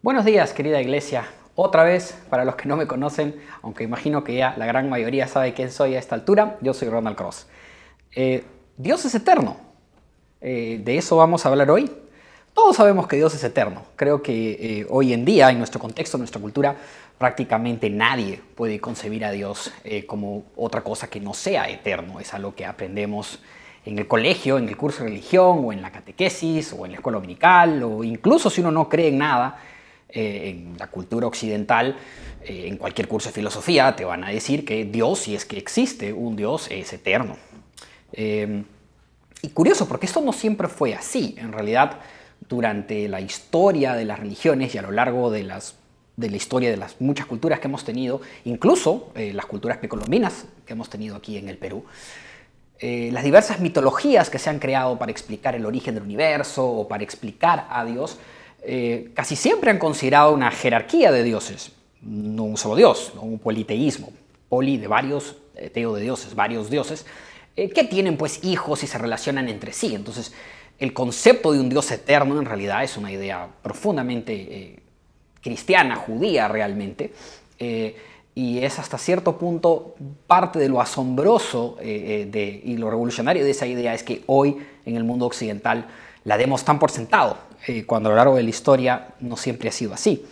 Buenos días, querida iglesia. Otra vez, para los que no me conocen, aunque imagino que ya la gran mayoría sabe quién soy a esta altura, yo soy Ronald Cross. Dios es eterno. De eso vamos a hablar hoy. Todos sabemos que Dios es eterno. Creo que hoy en día, en nuestro contexto, en nuestra cultura, prácticamente nadie puede concebir a Dios como otra cosa que no sea eterno. Es algo que aprendemos en el colegio, en el curso de religión, o en la catequesis, o en la escuela dominical, o incluso si uno no cree en nada, en la cultura occidental, en cualquier curso de filosofía, te van a decir que Dios, si es que existe un Dios, es eterno. Y curioso, porque esto no siempre fue así. En realidad, durante la historia de las religiones y a lo largo de la historia de las muchas culturas que hemos tenido, incluso las culturas precolombinas que hemos tenido aquí en el Perú, las diversas mitologías que se han creado para explicar el origen del universo o para explicar a Dios, casi siempre han considerado una jerarquía de dioses, no un solo dios, no un politeísmo, poli de varios, teo de dioses, varios dioses, que tienen pues hijos y se relacionan entre sí. Entonces, el concepto de un Dios eterno en realidad es una idea profundamente cristiana, judía realmente, y es hasta cierto punto parte de lo asombroso y lo revolucionario de esa idea es que hoy en el mundo occidental la demos tan por sentado, cuando a lo largo de la historia no siempre ha sido así.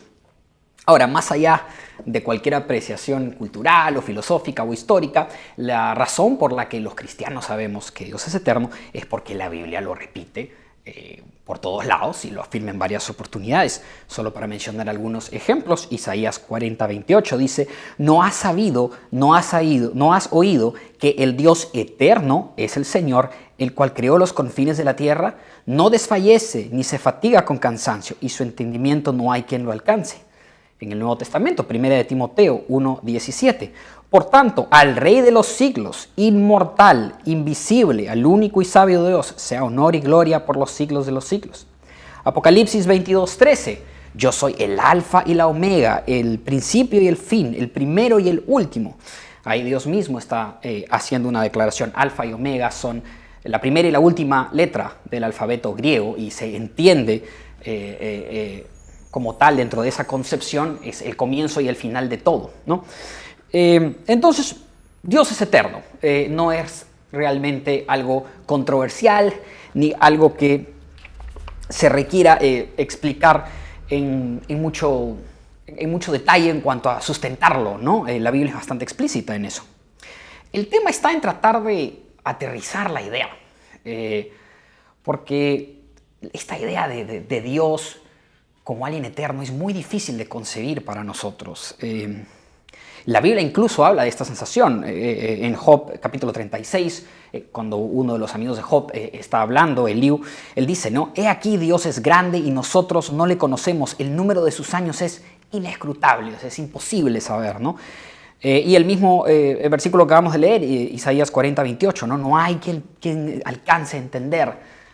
Ahora, más allá de cualquier apreciación cultural o filosófica o histórica, la razón por la que los cristianos sabemos que Dios es eterno es porque la Biblia lo repite por todos lados y lo afirma en varias oportunidades. Solo para mencionar algunos ejemplos, Isaías 40:28 dice: no has oído que el Dios eterno es el Señor, el cual creó los confines de la tierra, no desfallece ni se fatiga con cansancio, y su entendimiento no hay quien lo alcance. En el Nuevo Testamento, 1 de Timoteo 1:17. Por tanto, al Rey de los siglos, inmortal, invisible, al único y sabio Dios, sea honor y gloria por los siglos de los siglos. Apocalipsis 22:13. Yo soy el alfa y la omega, el principio y el fin, el primero y el último. Ahí Dios mismo está haciendo una declaración. Alfa y omega son la primera y la última letra del alfabeto griego y se entiende como tal dentro de esa concepción, es el comienzo y el final de todo, ¿no? Entonces, Dios es eterno, no es realmente algo controversial ni algo que se requiera explicar en mucho detalle en cuanto a sustentarlo, ¿no? La Biblia es bastante explícita en eso. El tema está en tratar de aterrizar la idea, porque esta idea de Dios como alguien eterno es muy difícil de concebir para nosotros. La Biblia incluso habla de esta sensación. En Job capítulo 36, cuando uno de los amigos de Job está hablando, Eliú, él dice, ¿no? He aquí Dios es grande y nosotros no le conocemos, el número de sus años es inescrutable, o sea, es imposible saber, ¿no? Y el mismo versículo que acabamos de leer, Isaías 40:28, ¿no? No hay quien alcance a entender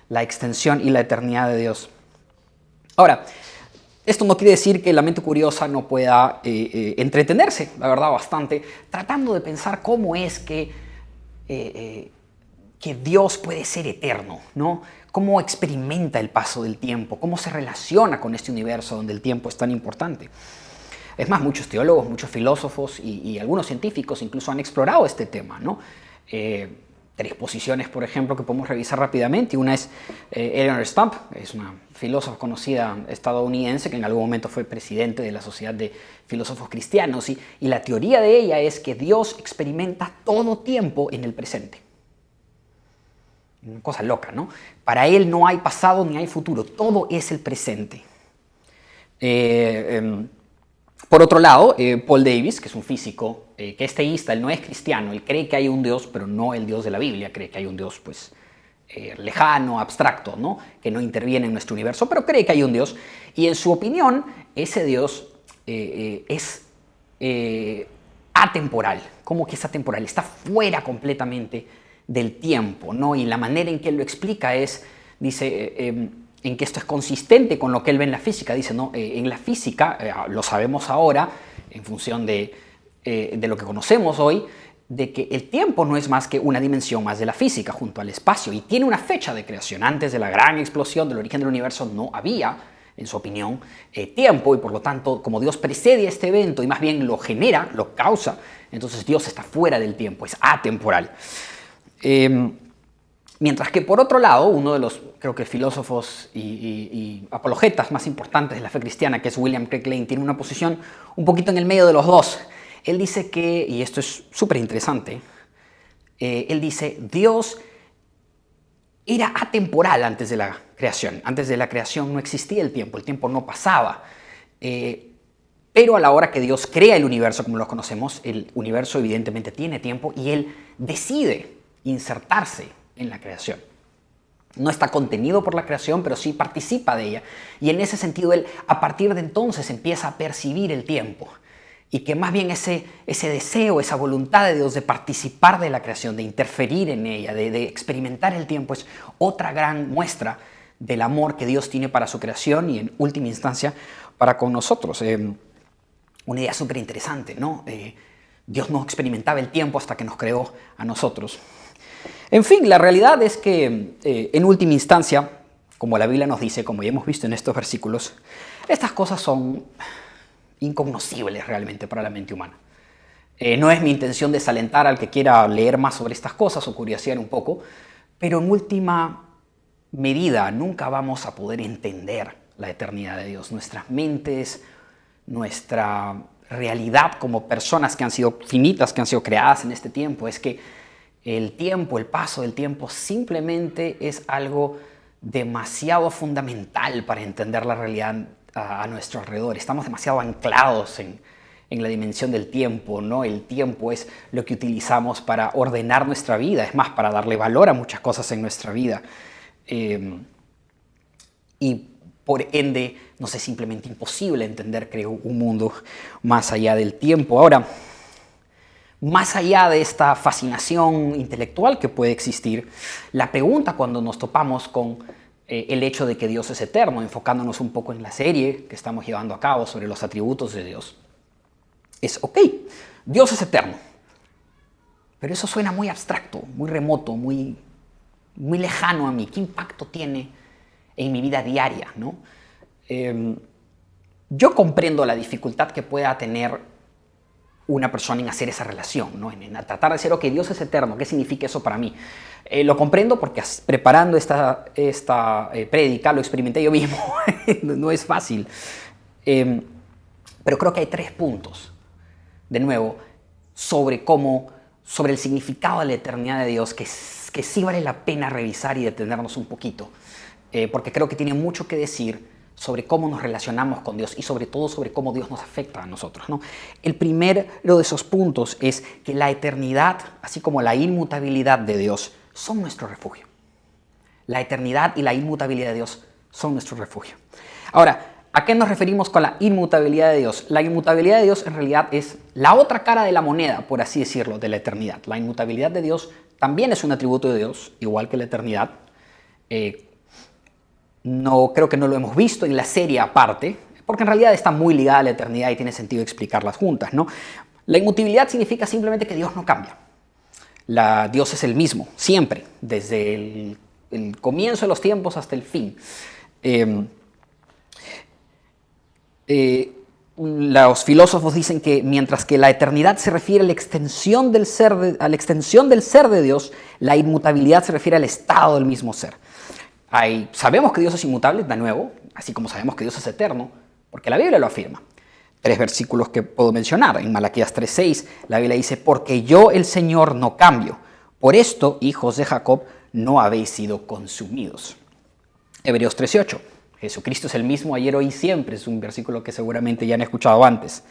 la extensión y la eternidad de Dios. Ahora, esto no quiere decir que la mente curiosa no pueda entretenerse, la verdad, bastante, tratando de pensar cómo es que Dios puede ser eterno, ¿no? Cómo experimenta el paso del tiempo, cómo se relaciona con este universo donde el tiempo es tan importante. Es más, muchos teólogos, muchos filósofos y algunos científicos incluso han explorado este tema, ¿no? Tres posiciones, por ejemplo, que podemos revisar rápidamente. Una es Eleanor Stump, es una filósofa conocida estadounidense que en algún momento fue presidente de la Sociedad de Filósofos Cristianos. Y la teoría de ella es que Dios experimenta todo tiempo en el presente. Una cosa loca, ¿no? Para él no hay pasado ni hay futuro, todo es el presente. Por otro lado, Paul Davies, que es un físico que es teísta, él no es cristiano, él cree que hay un Dios, pero no el Dios de la Biblia, cree que hay un Dios pues lejano, abstracto, ¿no? Que no interviene en nuestro universo, pero cree que hay un Dios. Y en su opinión, ese Dios es atemporal. ¿Cómo que es atemporal? Está fuera completamente del tiempo, ¿no? Y la manera en que él lo explica es, dice, en que esto es consistente con lo que él ve en la física. Dice, ¿no? En la física, lo sabemos ahora, en función de lo que conocemos hoy, de que el tiempo no es más que una dimensión más de la física junto al espacio y tiene una fecha de creación. Antes de la gran explosión del origen del universo no había en su opinión, tiempo, y por lo tanto, como Dios precede a este evento y más bien lo genera, lo causa, entonces Dios está fuera del tiempo, es atemporal. Mientras que por otro lado, uno de los, creo que filósofos y apologetas más importantes de la fe cristiana, que es William Craig Lane, tiene una posición un poquito en el medio de los dos. Él dice que, y esto es súper interesante, él dice, Dios era atemporal antes de la creación. Antes de la creación no existía el tiempo no pasaba. Pero a la hora que Dios crea el universo como lo conocemos, el universo evidentemente tiene tiempo y Él decide insertarse en la creación. No está contenido por la creación, pero sí participa de ella. Y en ese sentido, Él a partir de entonces empieza a percibir el tiempo. Y que más bien ese deseo, esa voluntad de Dios de participar de la creación, de interferir en ella, de experimentar el tiempo, es otra gran muestra del amor que Dios tiene para su creación y en última instancia para con nosotros. Una idea súper interesante, ¿no? Dios no experimentaba el tiempo hasta que nos creó a nosotros. En fin, la realidad es que en última instancia, como la Biblia nos dice, como ya hemos visto en estos versículos, estas cosas son incognoscibles realmente para la mente humana. No es mi intención desalentar al que quiera leer más sobre estas cosas o curiosear un poco, pero en última medida nunca vamos a poder entender la eternidad de Dios. Nuestras mentes, nuestra realidad como personas que han sido finitas, que han sido creadas en este tiempo, es que el tiempo, el paso del tiempo simplemente es algo demasiado fundamental para entender la realidad a nuestro alrededor. Estamos demasiado anclados en la dimensión del tiempo, ¿no? El tiempo es lo que utilizamos para ordenar nuestra vida, es más, para darle valor a muchas cosas en nuestra vida. Y por ende, nos es simplemente imposible entender, creo, un mundo más allá del tiempo. Ahora, más allá de esta fascinación intelectual que puede existir, la pregunta cuando nos topamos con el hecho de que Dios es eterno, enfocándonos un poco en la serie que estamos llevando a cabo sobre los atributos de Dios, es, ok, Dios es eterno, pero eso suena muy abstracto, muy remoto, muy lejano a mí. ¿Qué impacto tiene en mi vida diaria, ¿no? Yo comprendo la dificultad que pueda tener una persona en hacer esa relación, ¿no? En tratar de decir, ok, Dios es eterno, ¿qué significa eso para mí? Lo comprendo porque preparando esta prédica lo experimenté yo mismo. No es fácil. Pero creo que hay 3 puntos, de nuevo, sobre el significado de la eternidad de Dios, que sí vale la pena revisar y detenernos un poquito, porque creo que tiene mucho que decir sobre cómo nos relacionamos con Dios y sobre todo sobre cómo Dios nos afecta a nosotros, ¿no? El primero de esos puntos es que la eternidad, así como la inmutabilidad de Dios, son nuestro refugio. La eternidad y la inmutabilidad de Dios son nuestro refugio. Ahora, ¿a qué nos referimos con la inmutabilidad de Dios? La inmutabilidad de Dios en realidad es la otra cara de la moneda, por así decirlo, de la eternidad. La inmutabilidad de Dios también es un atributo de Dios, igual que la eternidad. No, creo que no lo hemos visto en la serie aparte, porque en realidad está muy ligada a la eternidad y tiene sentido explicarlas juntas, ¿no? La inmutabilidad significa simplemente que Dios no cambia. Dios es el mismo, siempre, desde el comienzo de los tiempos hasta el fin. Los filósofos dicen que mientras que la eternidad se refiere a la extensión del ser de Dios, la inmutabilidad se refiere al estado del mismo ser. Sabemos que Dios es inmutable, de nuevo, así como sabemos que Dios es eterno, porque la Biblia lo afirma. 3 versículos que puedo mencionar. En Malaquías 3:6, la Biblia dice, porque yo el Señor no cambio. Por esto, hijos de Jacob, no habéis sido consumidos. Hebreos 13:8. Jesucristo es el mismo ayer, hoy y siempre. Es un versículo que seguramente ya han escuchado antes.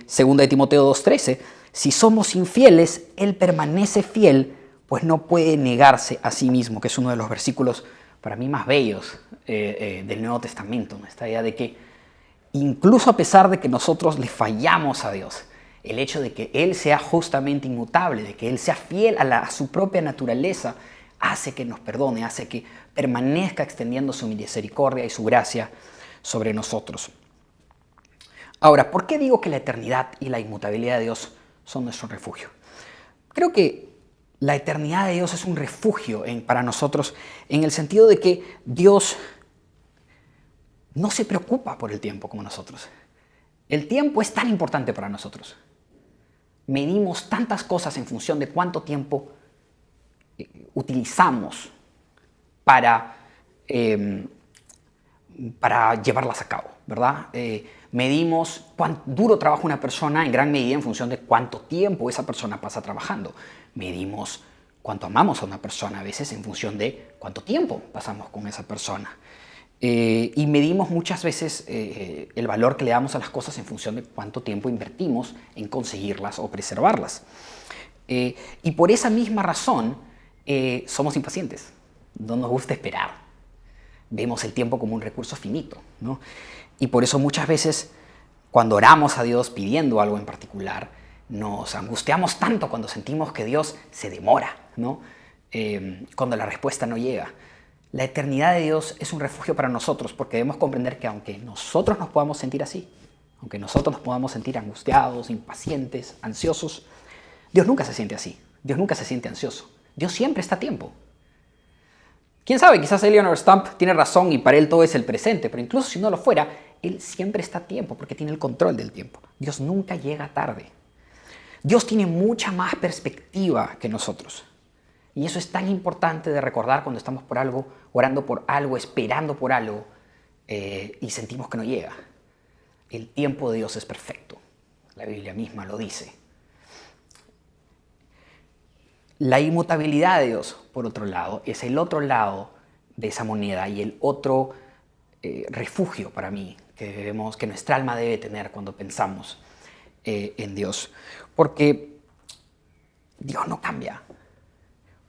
Segunda de Timoteo 2:13. Si somos infieles, Él permanece fiel, pues no puede negarse a sí mismo, que es uno de los versículos para mí más bellos del Nuevo Testamento, ¿no? Esta idea de que incluso a pesar de que nosotros le fallamos a Dios, el hecho de que Él sea justamente inmutable, de que Él sea fiel a su propia naturaleza, hace que nos perdone, hace que permanezca extendiendo su misericordia y su gracia sobre nosotros. Ahora, ¿por qué digo que la eternidad y la inmutabilidad de Dios son nuestro refugio? Creo que la eternidad de Dios es un refugio para nosotros en el sentido de que Dios no se preocupa por el tiempo como nosotros. El tiempo es tan importante para nosotros. Medimos tantas cosas en función de cuánto tiempo utilizamos para llevarlas a cabo, ¿verdad? Medimos cuán duro trabaja una persona en gran medida en función de cuánto tiempo esa persona pasa trabajando. Medimos cuánto amamos a una persona a veces en función de cuánto tiempo pasamos con esa persona. Y medimos muchas veces el valor que le damos a las cosas en función de cuánto tiempo invertimos en conseguirlas o preservarlas. Y por esa misma razón somos impacientes. No nos gusta esperar. Vemos el tiempo como un recurso finito, ¿no? Y por eso muchas veces cuando oramos a Dios pidiendo algo en particular, nos angustiamos tanto cuando sentimos que Dios se demora, ¿no? Cuando la respuesta no llega. La eternidad de Dios es un refugio para nosotros porque debemos comprender que aunque nosotros nos podamos sentir así, aunque nosotros nos podamos sentir angustiados, impacientes, ansiosos, Dios nunca se siente así. Dios nunca se siente ansioso. Dios siempre está a tiempo. ¿Quién sabe? Quizás Eleanor Stump tiene razón y para él todo es el presente, pero incluso si no lo fuera, él siempre está a tiempo porque tiene el control del tiempo. Dios nunca llega tarde. Dios tiene mucha más perspectiva que nosotros. Y eso es tan importante de recordar cuando estamos por algo, orando por algo, esperando por algo y sentimos que no llega. El tiempo de Dios es perfecto. La Biblia misma lo dice. La inmutabilidad de Dios, por otro lado, es el otro lado de esa moneda y el otro refugio para mí que nuestra alma debe tener cuando pensamos en Dios. Porque Dios no cambia.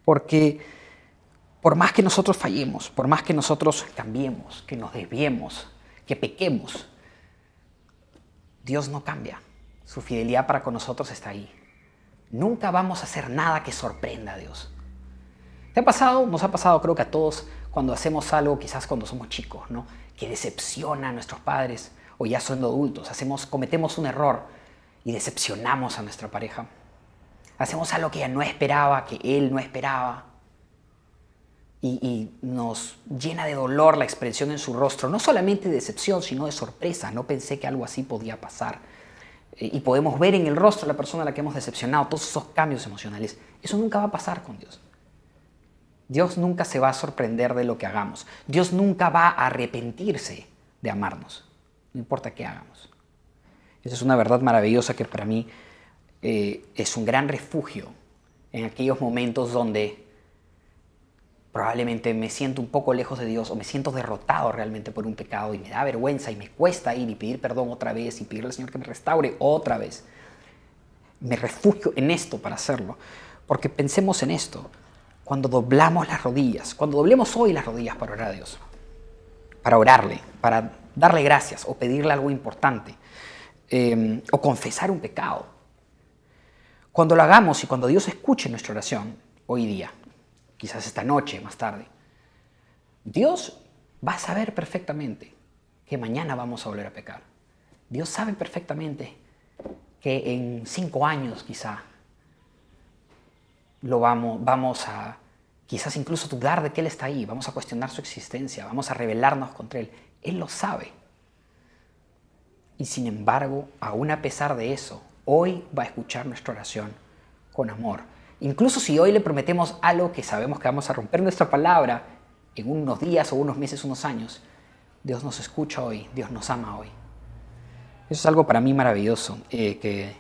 Porque por más que nosotros fallemos, por más que nosotros cambiemos, que nos desviemos, que pequemos, Dios no cambia. Su fidelidad para con nosotros está ahí. Nunca vamos a hacer nada que sorprenda a Dios. ¿Te ha pasado? Nos ha pasado creo que a todos cuando hacemos algo, quizás cuando somos chicos, ¿no? Que decepciona a nuestros padres o ya siendo adultos. Cometemos un error y decepcionamos a nuestra pareja. Hacemos algo que ella no esperaba, que él no esperaba. Y nos llena de dolor la expresión en su rostro. No solamente de decepción, sino de sorpresa. No pensé que algo así podía pasar. Y podemos ver en el rostro de la persona a la que hemos decepcionado todos esos cambios emocionales. Eso nunca va a pasar con Dios. Dios nunca se va a sorprender de lo que hagamos. Dios nunca va a arrepentirse de amarnos. No importa qué hagamos. Esa es una verdad maravillosa que para mí es un gran refugio en aquellos momentos donde probablemente me siento un poco lejos de Dios o me siento derrotado realmente por un pecado y me da vergüenza y me cuesta ir y pedir perdón otra vez y pedirle al Señor que me restaure otra vez. Me refugio en esto para hacerlo. Porque pensemos en esto. Cuando doblamos las rodillas, cuando doblemos hoy las rodillas para orar a Dios, para orarle, para darle gracias o pedirle algo importante o confesar un pecado. Cuando lo hagamos y cuando Dios escuche nuestra oración hoy día, quizás esta noche, más tarde, Dios va a saber perfectamente que mañana vamos a volver a pecar. Dios sabe perfectamente que en 5 años quizá vamos a quizás incluso dudar de que Él está ahí, vamos a cuestionar su existencia, vamos a rebelarnos contra Él. Él lo sabe. Y sin embargo, aún a pesar de eso, hoy va a escuchar nuestra oración con amor. Incluso si hoy le prometemos algo que sabemos que vamos a romper nuestra palabra en unos días o unos meses, unos años, Dios nos escucha hoy, Dios nos ama hoy. Eso es algo para mí maravilloso, que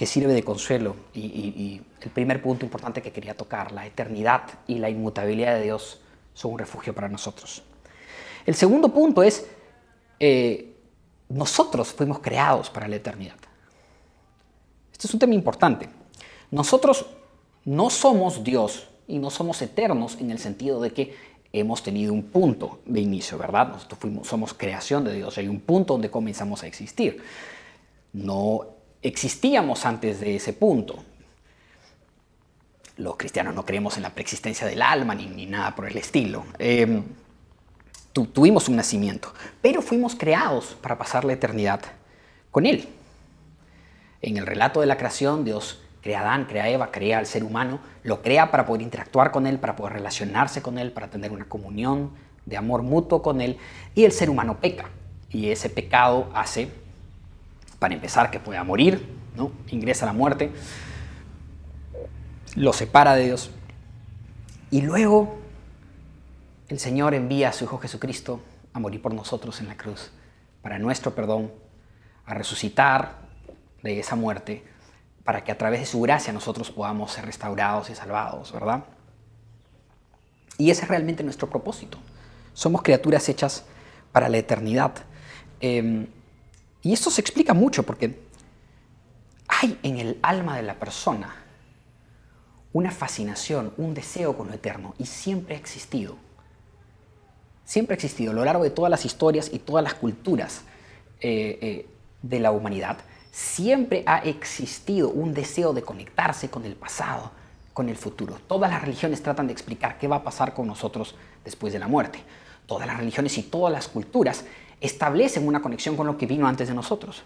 sirve de consuelo. Y el primer punto importante que quería tocar, la eternidad y la inmutabilidad de Dios son un refugio para nosotros. El segundo punto es, nosotros fuimos creados para la eternidad. Este es un tema importante. Nosotros no somos Dios y no somos eternos en el sentido de que hemos tenido un punto de inicio, ¿verdad? Nosotros somos creación de Dios. Hay un punto donde comenzamos a existir. No existíamos antes de ese punto. Los cristianos no creemos en la preexistencia del alma ni nada por el estilo. Tuvimos un nacimiento, pero fuimos creados para pasar la eternidad con Él. En el relato de la creación, Dios crea a Adán, crea a Eva, crea al ser humano, lo crea para poder interactuar con Él, para poder relacionarse con Él, para tener una comunión de amor mutuo con Él, y el ser humano peca. Y ese pecado hace, para empezar, que pueda morir, ¿no? Ingresa a la muerte, lo separa de Dios. Y luego el Señor envía a su Hijo Jesucristo a morir por nosotros en la cruz, para nuestro perdón, a resucitar de esa muerte, para que a través de su gracia nosotros podamos ser restaurados y salvados, ¿verdad? Y ese es realmente nuestro propósito. Somos criaturas hechas para la eternidad. Y esto se explica mucho porque hay en el alma de la persona una fascinación, un deseo con lo eterno, y siempre ha existido. Siempre ha existido a lo largo de todas las historias y todas las culturas de la humanidad. Siempre ha existido un deseo de conectarse con el pasado, con el futuro. Todas las religiones tratan de explicar qué va a pasar con nosotros después de la muerte. Todas las religiones y todas las culturas establecen una conexión con lo que vino antes de nosotros.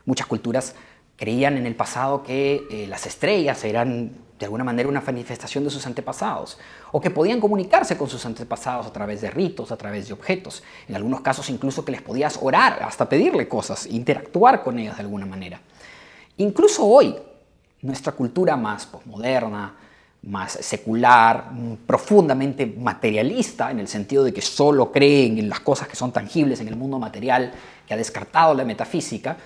Muchas culturas creían en el pasado que las estrellas eran de alguna manera una manifestación de sus antepasados, o que podían comunicarse con sus antepasados a través de ritos, a través de objetos. En algunos casos incluso que les podías orar, hasta pedirle cosas, interactuar con ellos de alguna manera. Incluso hoy, nuestra cultura más posmoderna, más secular, profundamente materialista, en el sentido de que solo creen en las cosas que son tangibles en el mundo material, que ha descartado la metafísica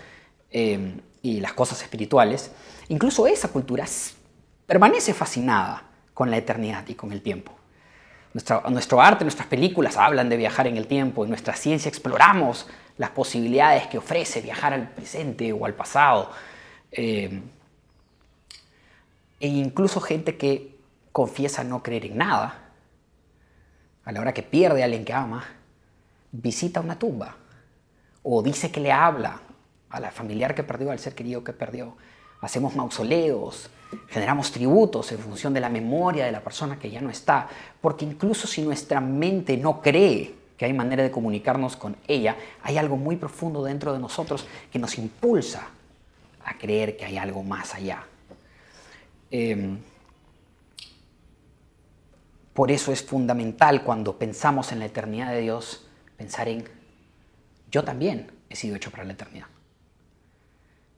y las cosas espirituales, incluso esa cultura permanece fascinada con la eternidad y con el tiempo. Nuestro arte, nuestras películas hablan de viajar en el tiempo, en nuestra ciencia exploramos las posibilidades que ofrece viajar al presente o al pasado. E incluso gente que confiesa no creer en nada, a la hora que pierde a alguien que ama, visita una tumba o dice que le habla a la familiar que perdió, al ser querido que perdió. Hacemos mausoleos, generamos tributos en función de la memoria de la persona que ya no está, porque incluso si nuestra mente no cree que hay manera de comunicarnos con ella, hay algo muy profundo dentro de nosotros que nos impulsa a creer que hay algo más allá. Por eso es fundamental cuando pensamos en la eternidad de Dios, pensar en: yo también he sido hecho para la eternidad.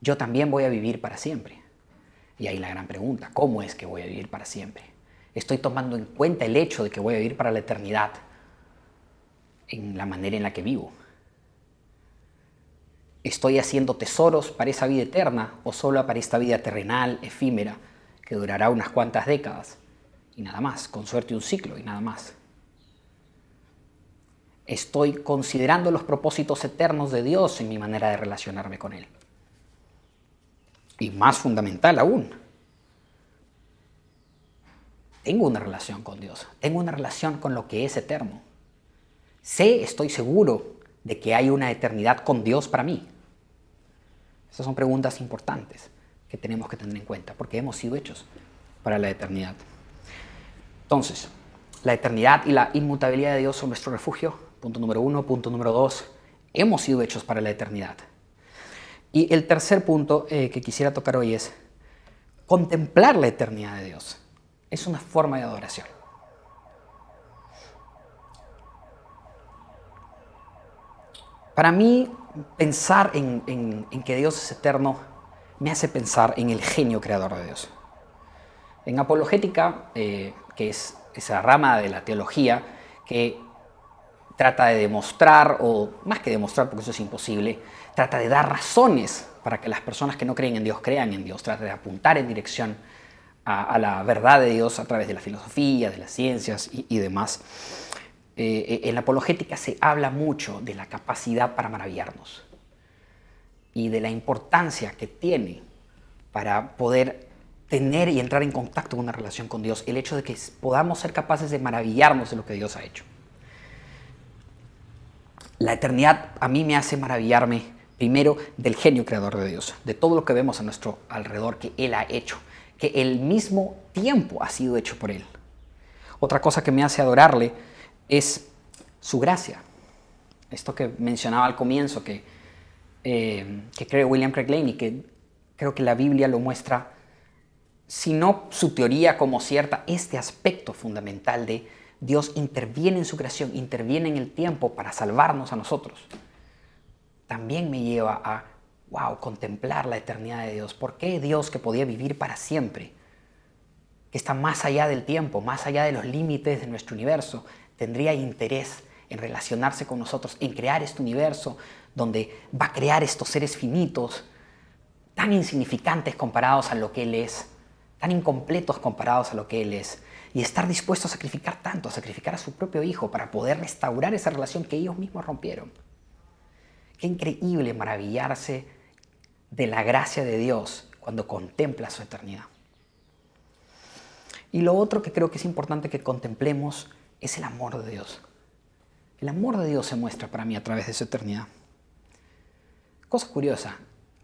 Yo también voy a vivir para siempre. Y ahí la gran pregunta: ¿cómo es que voy a vivir para siempre? ¿Estoy tomando en cuenta el hecho de que voy a vivir para la eternidad en la manera en la que vivo? ¿Estoy haciendo tesoros para esa vida eterna o solo para esta vida terrenal, efímera, que durará unas cuantas décadas y nada más, con suerte un ciclo y nada más? ¿Estoy considerando los propósitos eternos de Dios en mi manera de relacionarme con Él? Y más fundamental aún, tengo una relación con Dios, tengo una relación con lo que es eterno. Estoy seguro de que hay una eternidad con Dios para mí. Esas son preguntas importantes que tenemos que tener en cuenta, porque hemos sido hechos para la eternidad. Entonces, la eternidad y la inmutabilidad de Dios son nuestro refugio. Punto número 1. Punto número 2. Hemos sido hechos para la eternidad. Y el tercer punto que quisiera tocar hoy es contemplar la eternidad de Dios. Es una forma de adoración. Para mí, pensar en que Dios es eterno me hace pensar en el genio creador de Dios. En apologética, que es esa rama de la teología que trata de demostrar, o más que demostrar porque eso es imposible, trata de dar razones para que las personas que no creen en Dios crean en Dios, trata de apuntar en dirección a la verdad de Dios a través de la filosofía, de las ciencias y demás. En la apologética se habla mucho de la capacidad para maravillarnos y de la importancia que tiene para poder tener y entrar en contacto con una relación con Dios, el hecho de que podamos ser capaces de maravillarnos de lo que Dios ha hecho. La eternidad a mí me hace maravillarme primero del genio creador de Dios, de todo lo que vemos a nuestro alrededor que Él ha hecho, que el mismo tiempo ha sido hecho por Él. Otra cosa que me hace adorarle es su gracia. Esto que mencionaba al comienzo, que cree William Craig Lane, y que creo que la Biblia lo muestra, si no su teoría como cierta, este aspecto fundamental de Dios interviene en su creación, interviene en el tiempo para salvarnos a nosotros. también me lleva a, wow, contemplar la eternidad de Dios. ¿Por qué Dios, que podía vivir para siempre, que está más allá del tiempo, más allá de los límites de nuestro universo, tendría interés en relacionarse con nosotros, en crear este universo donde va a crear estos seres finitos, tan insignificantes comparados a lo que Él es, tan incompletos comparados a lo que Él es, y estar dispuesto a sacrificar tanto, a sacrificar a su propio Hijo para poder restaurar esa relación que ellos mismos rompieron? Qué increíble maravillarse de la gracia de Dios cuando contempla su eternidad. Y lo otro que creo que es importante que contemplemos es el amor de Dios. El amor de Dios se muestra para mí a través de su eternidad. Cosa curiosa,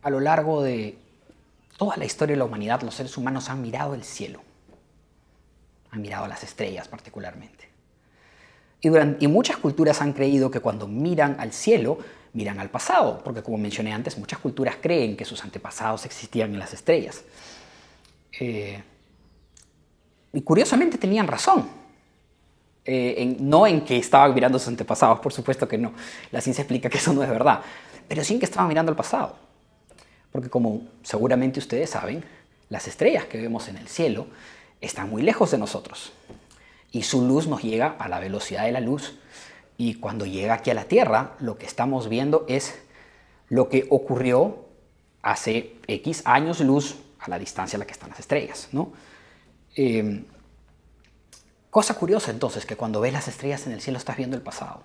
a lo largo de toda la historia de la humanidad, los seres humanos han mirado el cielo. Han mirado las estrellas particularmente. Y muchas culturas han creído que cuando miran al cielo, miran al pasado, porque como mencioné antes, muchas culturas creen que sus antepasados existían en las estrellas. Y curiosamente tenían razón. No en que estaban mirando sus antepasados, por supuesto que no. La ciencia explica que eso no es verdad. Pero sí en que estaban mirando al pasado. Porque como seguramente ustedes saben, las estrellas que vemos en el cielo están muy lejos de nosotros. Y su luz nos llega a la velocidad de la luz. Y cuando llega aquí a la Tierra, lo que estamos viendo es lo que ocurrió hace X años luz a la distancia a la que están las estrellas, ¿no? Cosa curiosa entonces, que cuando ves las estrellas en el cielo estás viendo el pasado.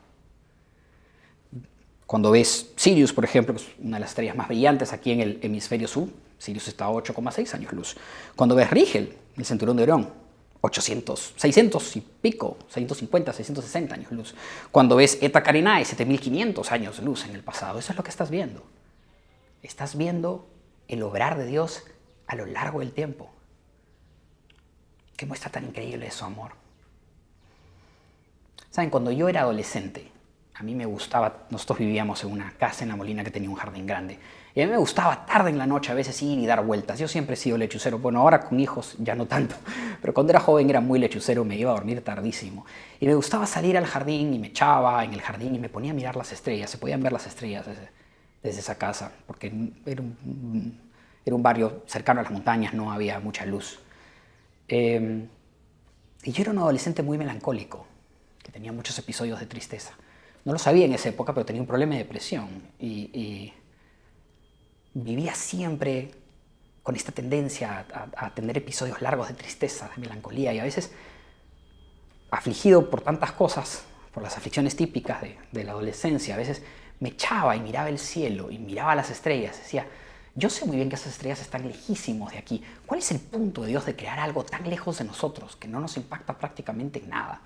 Cuando ves Sirius, por ejemplo, que es una de las estrellas más brillantes aquí en el hemisferio sur, Sirius está a 8,6 años luz. Cuando ves Rigel, el cinturón de Orión, 600 y pico, 650, 660 años luz. Cuando ves Eta Carinae, 7500 años luz en el pasado. Eso es lo que estás viendo. Estás viendo el obrar de Dios a lo largo del tiempo. ¿Qué muestra tan increíble es su amor? ¿Saben? Cuando yo era adolescente, a mí me gustaba, nosotros vivíamos en una casa en La Molina que tenía un jardín grande. Y a mí me gustaba tarde en la noche a veces ir y dar vueltas. Yo siempre he sido lechucero. Bueno, ahora con hijos ya no tanto. Pero cuando era joven era muy lechucero, me iba a dormir tardísimo. Y me gustaba salir al jardín y me echaba en el jardín y me ponía a mirar las estrellas. Se podían ver las estrellas desde esa casa, porque era un barrio cercano a las montañas, no había mucha luz. Y yo era un adolescente muy melancólico, que tenía muchos episodios de tristeza. No lo sabía en esa época, pero tenía un problema de depresión. Y vivía siempre con esta tendencia a tener episodios largos de tristeza, de melancolía, y a veces afligido por tantas cosas, por las aflicciones típicas de la adolescencia, a veces me echaba y miraba el cielo y miraba las estrellas. Decía, yo sé muy bien que esas estrellas están lejísimos de aquí. ¿Cuál es el punto de Dios de crear algo tan lejos de nosotros que no nos impacta prácticamente en nada?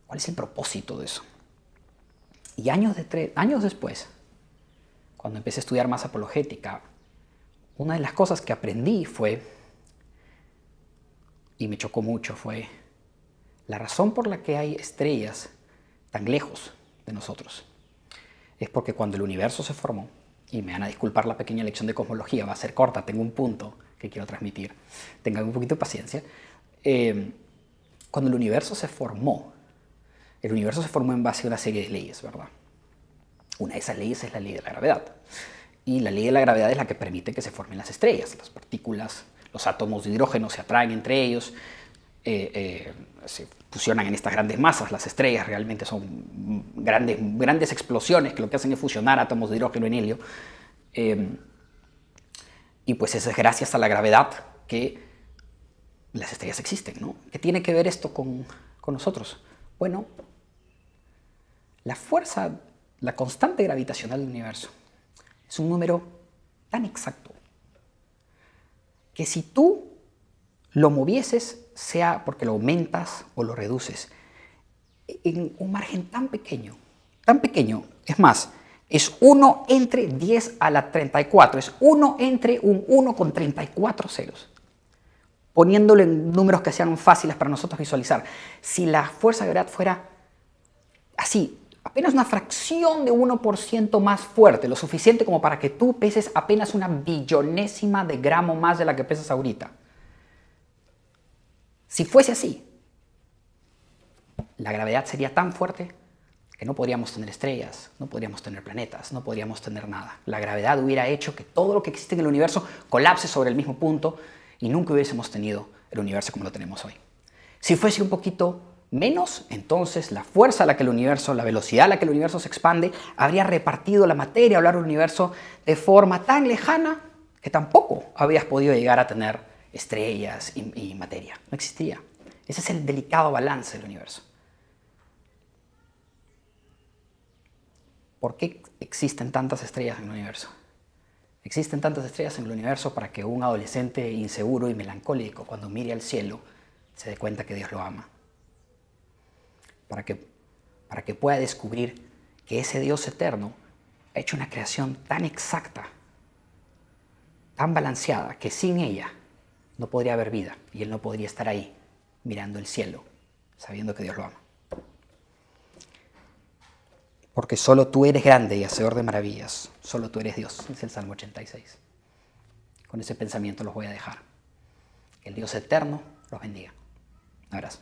¿Cuál es el propósito de eso? Y años después, cuando empecé a estudiar más apologética, una de las cosas que aprendí fue, y me chocó mucho, fue la razón por la que hay estrellas tan lejos de nosotros. Es porque cuando el universo se formó, y me van a disculpar la pequeña lección de cosmología, va a ser corta, tengo un punto que quiero transmitir, tengan un poquito de paciencia. Cuando el universo se formó en base a una serie de leyes, ¿verdad? Una de esas leyes es la ley de la gravedad. Y la ley de la gravedad es la que permite que se formen las estrellas. Las partículas, los átomos de hidrógeno se atraen entre ellos, se fusionan en estas grandes masas. Las estrellas realmente son grandes explosiones que lo que hacen es fusionar átomos de hidrógeno en helio. Y pues eso es gracias a la gravedad que las estrellas existen, ¿no? ¿Qué tiene que ver esto con nosotros? Bueno, la constante gravitacional del universo es un número tan exacto que si tú lo movieses, sea porque lo aumentas o lo reduces, en un margen tan pequeño, es más, es 1 entre 10 a la 34, es 1 entre un 1 con 34 ceros. Poniéndolo en números que sean fáciles para nosotros visualizar. Si la fuerza de gravedad fuera así, apenas una fracción de 1% más fuerte, lo suficiente como para que tú peses apenas una billonésima de gramo más de la que pesas ahorita. Si fuese así, la gravedad sería tan fuerte que no podríamos tener estrellas, no podríamos tener planetas, no podríamos tener nada. La gravedad hubiera hecho que todo lo que existe en el universo colapse sobre el mismo punto y nunca hubiésemos tenido el universo como lo tenemos hoy. Si fuese un poquito menos, entonces la fuerza a la que el universo, la velocidad a la que el universo se expande, habría repartido la materia a lo largo del universo de forma tan lejana que tampoco habrías podido llegar a tener estrellas y materia. No existiría. Ese es el delicado balance del universo. ¿Por qué existen tantas estrellas en el universo? Existen tantas estrellas en el universo para que un adolescente inseguro y melancólico, cuando mire al cielo, se dé cuenta que Dios lo ama. Para que pueda descubrir que ese Dios eterno ha hecho una creación tan exacta, tan balanceada, que sin ella no podría haber vida y él no podría estar ahí mirando el cielo, sabiendo que Dios lo ama. Porque solo tú eres grande y hacedor de maravillas. Solo tú eres Dios. Es el Salmo 86. Con ese pensamiento los voy a dejar. Que el Dios eterno los bendiga. Un abrazo.